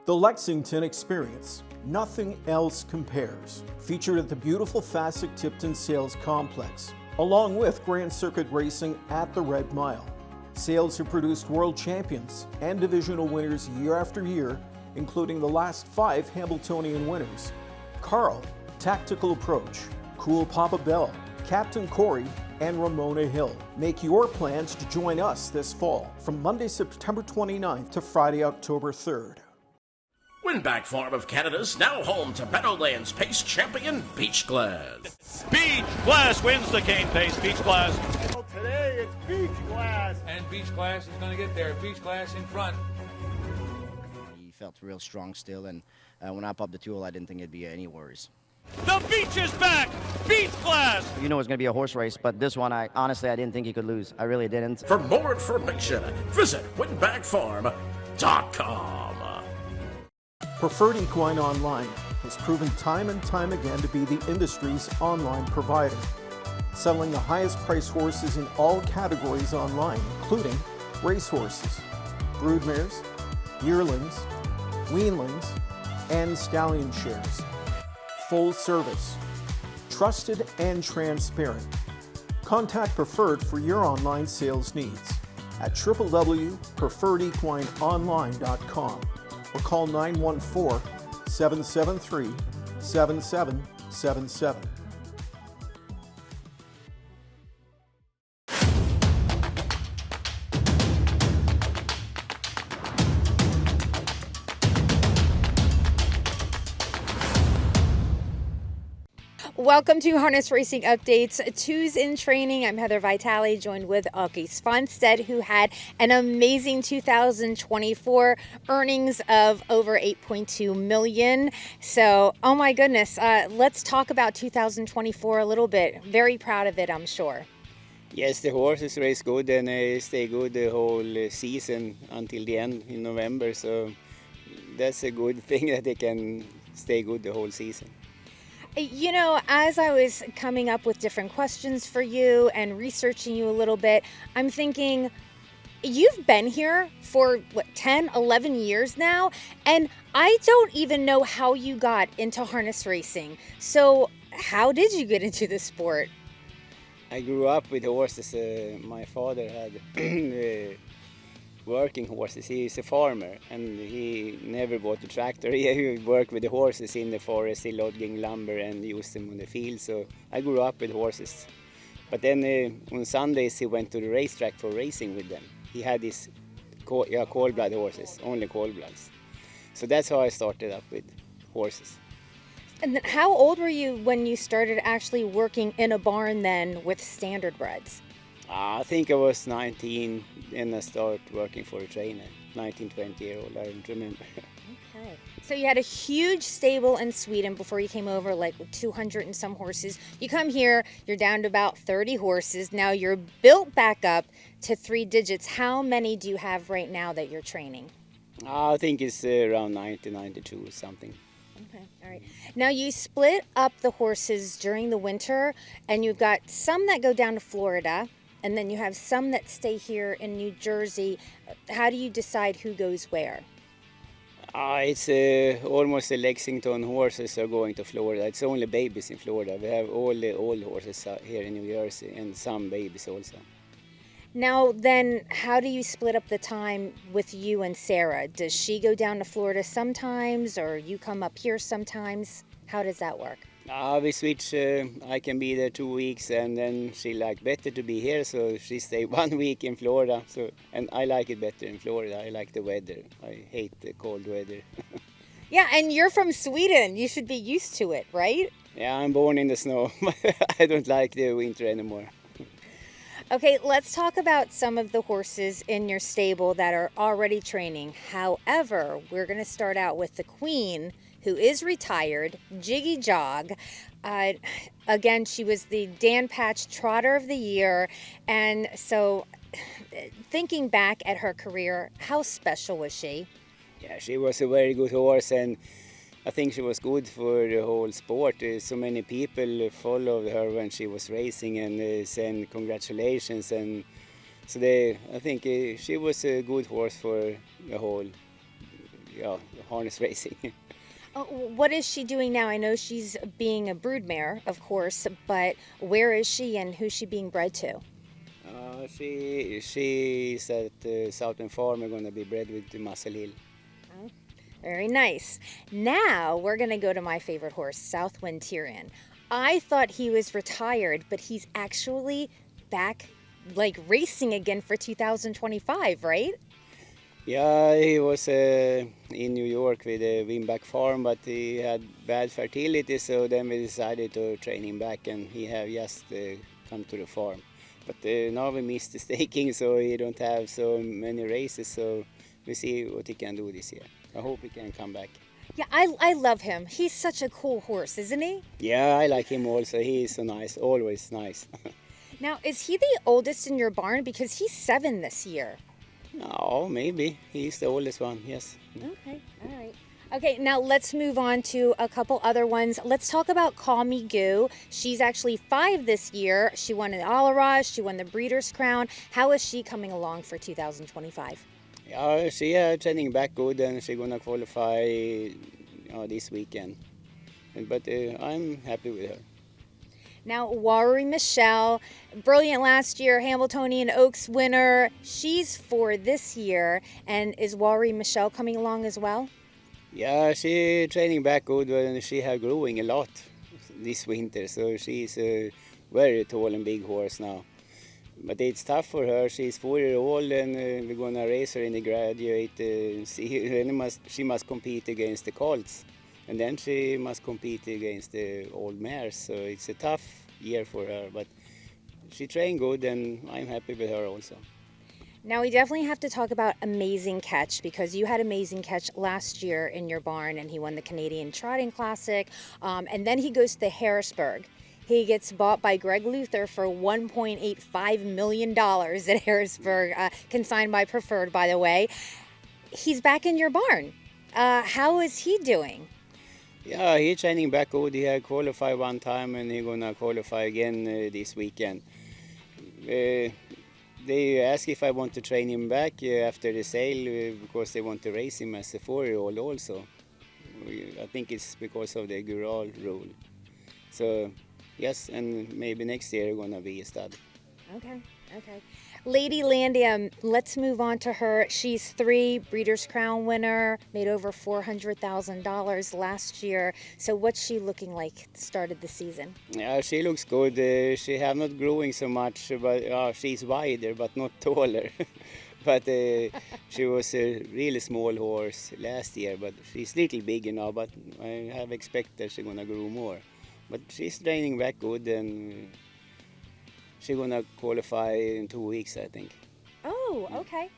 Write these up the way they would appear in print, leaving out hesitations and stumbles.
The Lexington Experience. Nothing else compares. Featured at the beautiful Fasig-Tipton Sales Complex, along with Grand Circuit Racing at the Red Mile. Sales have produced world champions and divisional winners year after year, including the last 5 Hambletonian winners: Carl, Tactical Approach, Cool Papa Bell, Captain Corey, and Ramona Hill. Make your plans to join us this fall from Monday, September 29th to Friday, October 3rd. Winback Farm of Canada's now home to Meadowlands Pace Champion Beach Glass. Beach Glass wins the cane pace. Beach Glass. Well, today it's Beach Glass. And Beach Glass is going to get there. Beach Glass in front. He felt real strong still, and when I popped the tool, I didn't think it'd be any worries. The beach is back. Beach Glass. You know it's going to be a horse race, but this one, I didn't think he could lose. I really didn't. For more information, visit winbackfarm.com. Preferred Equine Online has proven time and time again to be the industry's online provider, selling the highest priced horses in all categories online, including racehorses, broodmares, yearlings, weanlings, and stallion shares. Full service, trusted and transparent. Contact Preferred for your online sales needs at www.preferredequineonline.com or call 914-773-7777. Welcome to Harness Racing Updates. Two's in training. I'm Heather Vitale, joined with Ake Svanstedt, who had an amazing 2024, earnings of over $8.2 million. So, oh my goodness, let's talk about 2024 a little bit. Very proud of it, I'm sure. Yes, the horses race good and stay good the whole season until the end in November. So that's a good thing that they can stay good the whole season. You know, as I was coming up with different questions for you and researching you a little bit, I'm thinking, you've been here for, 10, 11 years now, and I don't even know how you got into harness racing. So how did you get into the sport? I grew up with horses. My father had working horses. He is a farmer and he never bought a tractor. He worked with the horses in the forest, he logging lumber and used them on the field. So I grew up with horses. But then on Sundays he went to the racetrack for racing with them. He had these cold-blood horses, only cold-bloods. So that's how I started up with horses. And how old were you when you started actually working in a barn then with standard breds? I think I was 19 and I started working for a trainer. 19, 20-year-old, I don't remember. Okay. So you had a huge stable in Sweden before you came over, like 200 and some horses. You come here, you're down to about 30 horses. Now you're built back up to 3 digits. How many do you have right now that you're training? I think it's around 90, 92 something. Okay, all right. Now you split up the horses during the winter, and you've got some that go down to Florida, and then you have some that stay here in New Jersey. How do you decide who goes where? It's almost the Lexington horses are going to Florida. It's only babies in Florida. We have all the old horses here in New Jersey and some babies also. Now then, how do you split up the time with you and Sarah? Does she go down to Florida sometimes, or you come up here sometimes? How does that work? We switch. I can be there 2 weeks, and then she like better to be here, so she stay 1 week in Florida. So, and I like it better in Florida. I like the weather. I hate the cold weather. Yeah, and you're from Sweden. You should be used to it, right? Yeah, I'm born in the snow. I don't like the winter anymore. Okay, let's talk about some of the horses in your stable that are already training. However, we're going to start out with the queen, who is retired, Jiggy Jog. Again, she was the Dan Patch Trotter of the Year. And so thinking back at her career, how special was she? Yeah, she was a very good horse, and I think she was good for the whole sport. So many people followed her when she was racing and sent congratulations. And so I think she was a good horse for the whole harness racing. Oh, what is she doing now? I know she's being a broodmare, of course, but where is she and who's she being bred to? She is at Southern Farm, going to be bred with the Muscle Hill. Very nice. Now we're going to go to my favorite horse, Southwind Tyrion. I thought he was retired, but he's actually back like racing again for 2025, right? Yeah, he was in New York with a Winback farm, but he had bad fertility, so then we decided to train him back, and he have just come to the farm. But now we missed the staking, so he don't have so many races, so we see what he can do this year. I hope he can come back. Yeah, I love him. He's such a cool horse, isn't he? Yeah, I like him also. He is so nice, always nice. Now, is he the oldest in your barn? Because he's 7 this year. No, maybe. He's the oldest one, yes. Okay, all right. Okay, now let's move on to a couple other ones. Let's talk about Call Me Goo. She's actually 5 this year. She won an Whatarace. She won the Breeders' Crown. How is she coming along for 2025? Yeah, she training back good, and she's gonna qualify this weekend. But I'm happy with her. Now, Wari Michelle, brilliant last year, Hamiltonian Oaks winner. She's 4 this year. And is Wari Michelle coming along as well? Yeah, she training back good, and she have growing a lot this winter. So she's a very tall and big horse now. But it's tough for her. She's 4-year-old, and we're gonna race her in the graduate. She must compete against the colts, and then she must compete against the old mares. So it's a tough year for her. But she trained good, and I'm happy with her also. Now, we definitely have to talk about Amazing Catch, because you had Amazing Catch last year in your barn, and he won the Canadian Trotting Classic, and then he goes to Harrisburg. He gets bought by Greg Luther for $1.85 million at Harrisburg, consigned by Preferred, by the way. He's back in your barn. How is he doing? Yeah, he's training back good. He had qualified one time, and he's gonna qualify again this weekend. They asked if I want to train him back after the sale because they want to race him as a 4-year-old also. I think it's because of the Gural rule. So, yes, and maybe next year gonna be a stud. Okay. Lady Landium, let's move on to her. She's 3, Breeders' Crown winner, made over $400,000 last year. So what's she looking like started the season? Yeah, she looks good. She have not growing so much, but she's wider, but not taller. But she was a really small horse last year, but she's little bigger now, but I have expected she's gonna grow more. But she's training back good, and she's gonna qualify in 2 weeks, I think. Oh, okay.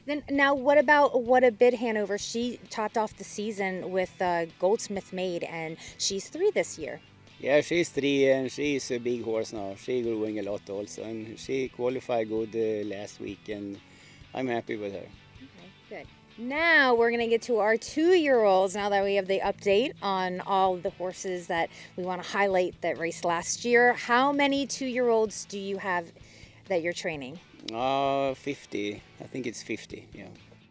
Then now, what about What a Bid Hanover? She topped off the season with Goldsmith Made, and she's 3 this year. Yeah, she's 3, and she's a big horse now. She's growing a lot also, and she qualified good last week, and I'm happy with her. Okay, good. Now we're going to get to our 2-year-olds, now that we have the update on all of the horses that we want to highlight that raced last year. How many 2-year-olds do you have that you're training? 50. I think it's 50, yeah.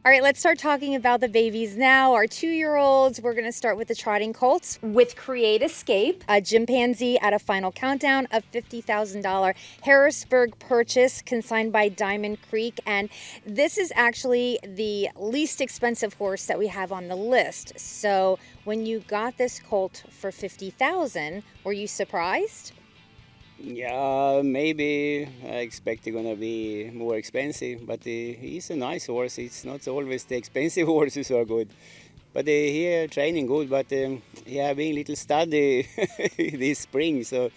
All right, let's start talking about the babies now. Our 2-year-olds, we're going to start with the trotting colts with Create Escape, a Gimpanzee at a final countdown of $50,000 Harrisburg purchase consigned by Diamond Creek. And this is actually the least expensive horse that we have on the list. So when you got this colt for $50,000, were you surprised? Yeah, maybe I expect it's gonna be more expensive, but he's a nice horse. It's not always the expensive horses are good. But he training good, but he have been little study this spring, so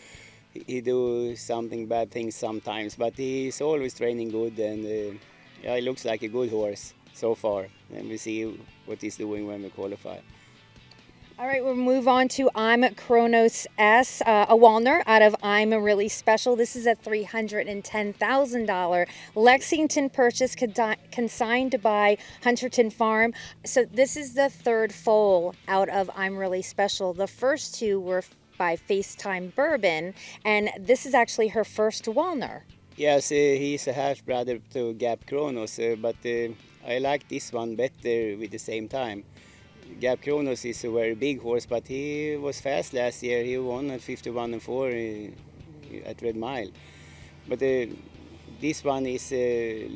he do something bad things sometimes. But he's always training good, and yeah, he looks like a good horse so far. And we see what he's doing when we qualify. All right, we'll move on to I'm Kronos S, a Walner out of I'm Really Special. This is a $310,000 Lexington purchase consigned by Hunterton Farm. So this is the 3rd foal out of I'm Really Special. The first 2 were by FaceTime Bourbon, and this is actually her first Walner. Yes, he's a half brother to Gap Kronos, but I like this one better with the same time. Kronos is a very big horse, but he was fast last year. He won at 51 and 4 at Red Mile. But this one is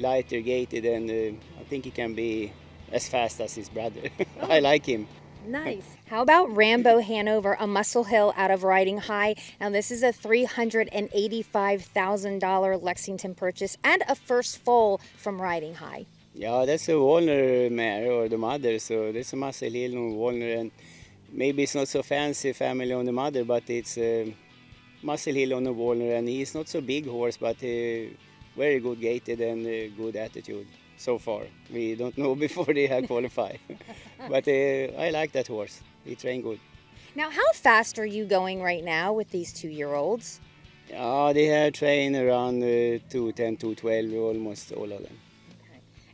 lighter gated, and I think he can be as fast as his brother. I like him. Nice. How about Rambo Hanover, a Muscle Hill out of Riding High? Now, this is a $385,000 Lexington purchase and a first foal from Riding High. Yeah, that's a Walner mare, or the mother, so there's a Muscle Hill on Walner, and maybe it's not so fancy family on the mother, but it's Muscle Hill on the Walner, and he's not so big horse, but very good gated and good attitude so far. We don't know before they have qualified, but I like that horse. He trained good. Now, how fast are you going right now with these 2-year-olds? They have trained around 210, 212, almost all of them.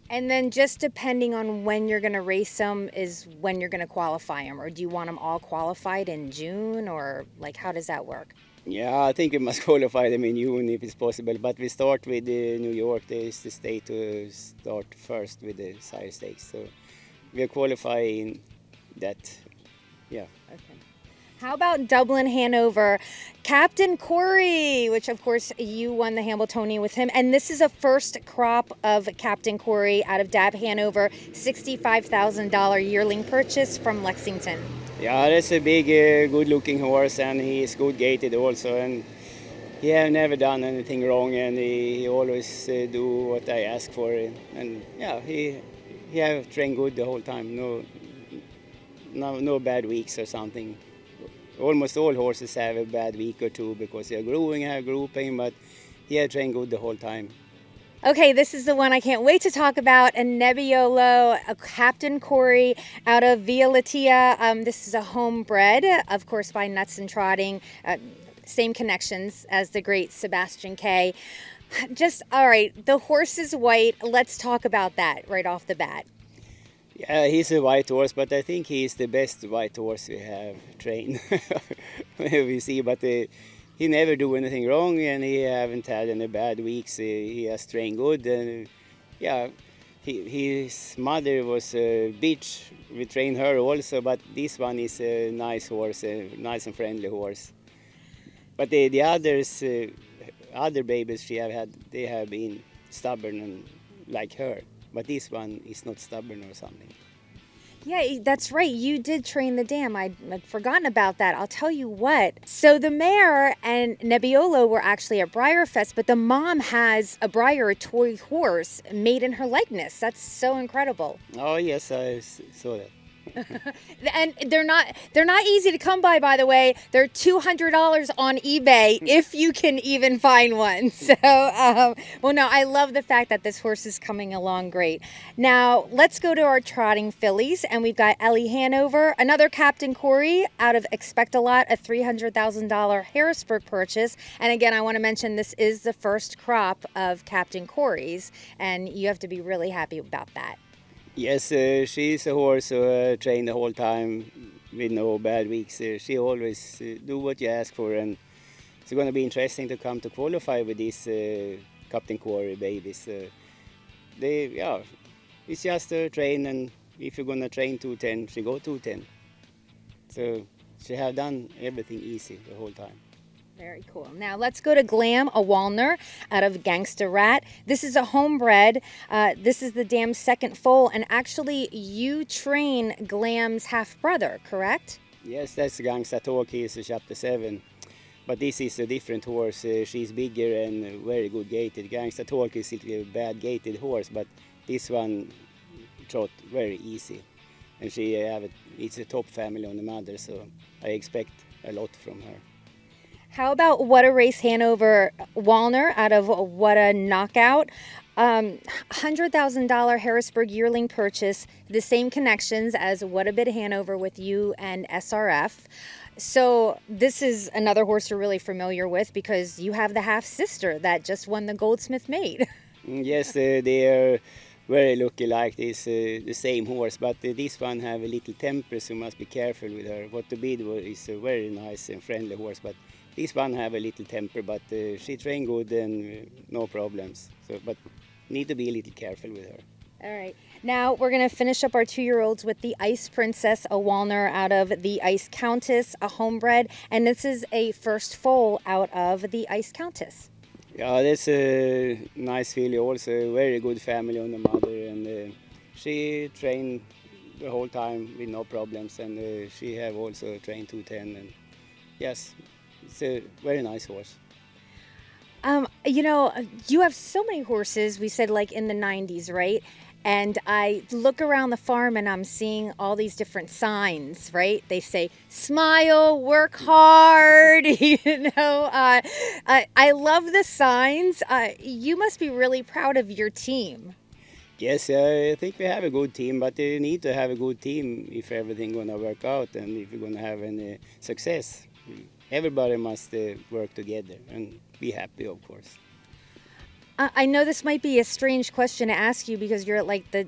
And then just depending on when you're going to race them is when you're going to qualify them, or do you want them all qualified in June, or like how does that work? Yeah, I think we must qualify them in June if it's possible, but we start with New York. There is the state to start first with the sire stakes, so we are qualifying that, yeah. Okay. How about Dublin, Hanover? Captain Corey, which of course you won the Hambletonian with him. And this is a first crop of Captain Corey out of Dab, Hanover, $65,000 yearling purchase from Lexington. Yeah, that's a big, good-looking horse, and he is good gated also. And he have never done anything wrong, and he always do what I ask for. And yeah, he have trained good the whole time. No bad weeks or something. Almost all horses have a bad week or two because they're grouping, but he had trained good the whole time. Okay, this is the one I can't wait to talk about, a Nebbiolo, a Captain Corey out of Via Lattea. This is a homebred, of course, by Nuts and Trotting. Same connections as the great Sebastian K. All right, the horse is white. Let's talk about that right off the bat. Yeah, he's a white horse, but I think he's the best white horse we have trained. We see, but he never do anything wrong, and he haven't had any bad weeks. He has trained good, and yeah, his mother was a bitch. We trained her also, but this one is a nice horse, a nice and friendly horse. But the others, other babies she have had, they have been stubborn and like her. But this one is not stubborn or something. Yeah, that's right. You did train the dam. I'd forgotten about that. I'll tell you what. So the mare and Nebbiolo were actually at Breyerfest, but the mom has a Breyer, a toy horse, made in her likeness. That's so incredible. Oh yes, I saw that. And they're not easy to come by the way. They're $200 on eBay if you can even find one. So, well, no, I love the fact that this horse is coming along great. Now, let's go to our trotting fillies, and we've got Ellie Hanover, another Captain Corey out of Expect a Lot, a $300,000 Harrisburg purchase. And again, I want to mention this is the first crop of Captain Corey's, and you have to be really happy about that. Yes, she's a horse who trained the whole time with no bad weeks. She always do what you ask for, and it's going to be interesting to come to qualify with these Captain Corey babies. It's just a train, and if you're going to train 210, she go 210. So she have done everything easy the whole time. Very cool. Now let's go to Glam, a Walner out of Gangsta Rat. This is a homebred. This is the dam's second foal, and actually you train Glam's half brother, correct? Yes, that's Gangsta Talk. He is a Chapter 7. But this is a different horse. She's bigger and very good gated. Gangsta Talk is a bad gated horse, but this one trot very easy. And it's a top family on the mother, so I expect a lot from her. How about Whatarace Hanover Walner out of What a Knockout? $100,000 Harrisburg yearling purchase, the same connections as What a Bit Hanover with you and SRF. So this is another horse you're really familiar with because you have the half-sister that just won the Goldsmith Mate. Yes, they are very lucky like this, the same horse, but this one have a little temper, so you must be careful with her. What the Bid is a very nice and friendly horse, but this one have a little temper, but she trained good and no problems. So, but need to be a little careful with her. All right. Now we're going to finish up our 2-year-olds with the Ice Princess, a Walner out of the Ice Countess, a homebred. And this is a first foal out of the Ice Countess. Yeah, that's a nice filly also, a very good family on the mother, and she trained the whole time with no problems, and she have also trained 210, and yes, it's a very nice horse. You know, you have so many horses, we said like in the 90s, right? And I look around the farm and I'm seeing all these different signs, right? They say, smile, work hard, I love the signs. You must be really proud of your team. Yes, I think we have a good team, but you need to have a good team if everything gonna work out and if you're gonna have any success. Everybody must work together and be happy, of course. I know this might be a strange question to ask you because you're at like the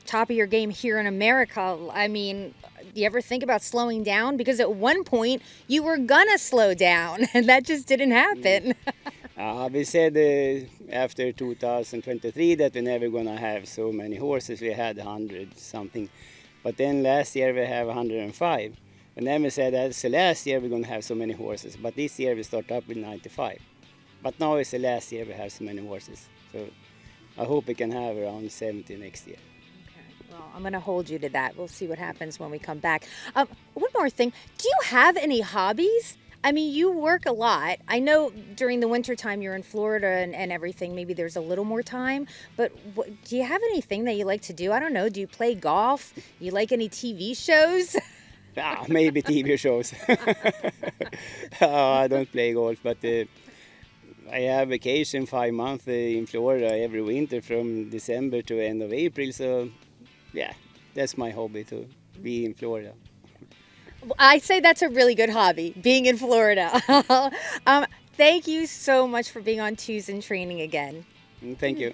top of your game here in America. I mean, do you ever think about slowing down? Because at one point you were gonna slow down and that just didn't happen. We said after 2023 that we're never gonna have so many horses. We had 100 something, but then last year we have 105. And then we said that so last year we're gonna have so many horses, but this year we start up with 95. But now it's the last year we have so many horses. So I hope we can have around 70 next year. Okay. Well, I'm going to hold you to that. We'll see what happens when we come back. One more thing. Do you have any hobbies? I mean, you work a lot. I know during the wintertime you're in Florida and everything. Maybe there's a little more time. But do you have anything that you like to do? I don't know. Do you play golf? You like any TV shows? Maybe TV shows. I don't play golf, but I have vacation 5 months in Florida every winter from December to end of April. So, yeah, that's my hobby, to be in Florida. I say that's a really good hobby, being in Florida. Thank you so much for being on Twos in Training again. Thank you.